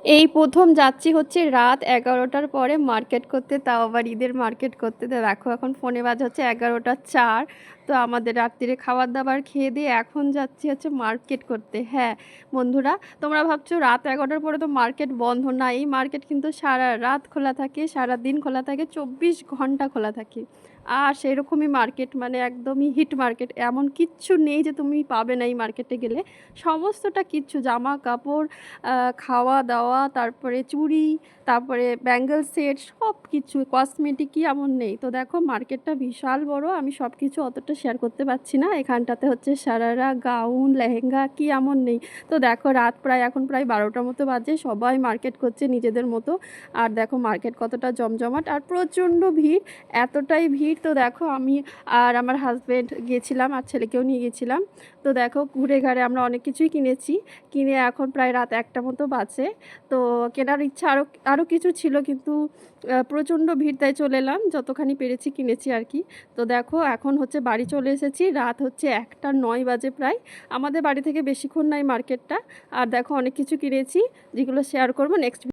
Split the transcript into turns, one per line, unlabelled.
এই প্রথম যাচ্ছি হচ্ছে রাত ১১টার পরে মার্কেট করতে, তাও আবার ঈদের মার্কেট করতে। তো দেখো এখন ফোনে বাজে হচ্ছে ১১টা ৪। তো আমাদের রাত্রিরে খাবার দাবার খেয়ে দিয়ে এখন যাচ্ছি হচ্ছে মার্কেট করতে। হ্যাঁ বন্ধুরা, তোমরা ভাবছো রাত ১১টার পরে তো মার্কেট বন্ধ, না, এই মার্কেট কিন্তু সারা রাত খোলা থাকে, সারা দিন খোলা থাকে, ২৪ ঘন্টা খোলা থাকে। আর সেরকমই মার্কেট, মানে একদমই হিট মার্কেট, এমন কিচ্ছু নেই যে তুমি পাবে না এই মার্কেটে গেলে। সমস্তটা কিচ্ছু, জামা কাপড়, খাওয়া দাওয়া, তারপরে চুড়ি, তারপরে ব্যাঙ্গল সেট, সব কিছু, কসমেটিক, কি এমন নেই। তো দেখো মার্কেটটা বিশাল বড়, আমি সব কিছু অতটা শেয়ার করতে পারছি না। এখানটাতে হচ্ছে সারারা, গাউন, লেহেঙ্গা, কি এমন নেই। তো দেখো রাত প্রায় এখন প্রায় ১২টার মতো বাজে, সবাই মার্কেট করছে নিজেদের মতো। আর দেখো মার্কেট কতটা জমজমাট, আর প্রচণ্ড ভিড়, এতটাই ভিড়। তো দেখো আমি আর আমার হাজব্যান্ড গিয়েছিলাম, আর ছেলেকেও নিয়ে গেছিলাম। তো দেখো ঘুরে ঘাড়ে আমরা অনেক কিছুই কিনেছি। কিনে এখন প্রায় রাত ১টা মতো বাজে। তো কেনার ইচ্ছা আরও আরও কিছু ছিল, কিন্তু প্রচণ্ড ভিড়, তাই চলে এলাম, যতখানি পেরেছি কিনেছি আর কি। তো দেখো এখন হচ্ছে বাড়ি চলে এসেছি, রাত হচ্ছে ১টা ৯ বাজে প্রায়। আমাদের বাড়ি থেকে বেশিক্ষণ নাই মার্কেটটা। আর দেখো অনেক কিছু কিনেছি, যেগুলো শেয়ার করবো নেক্সট।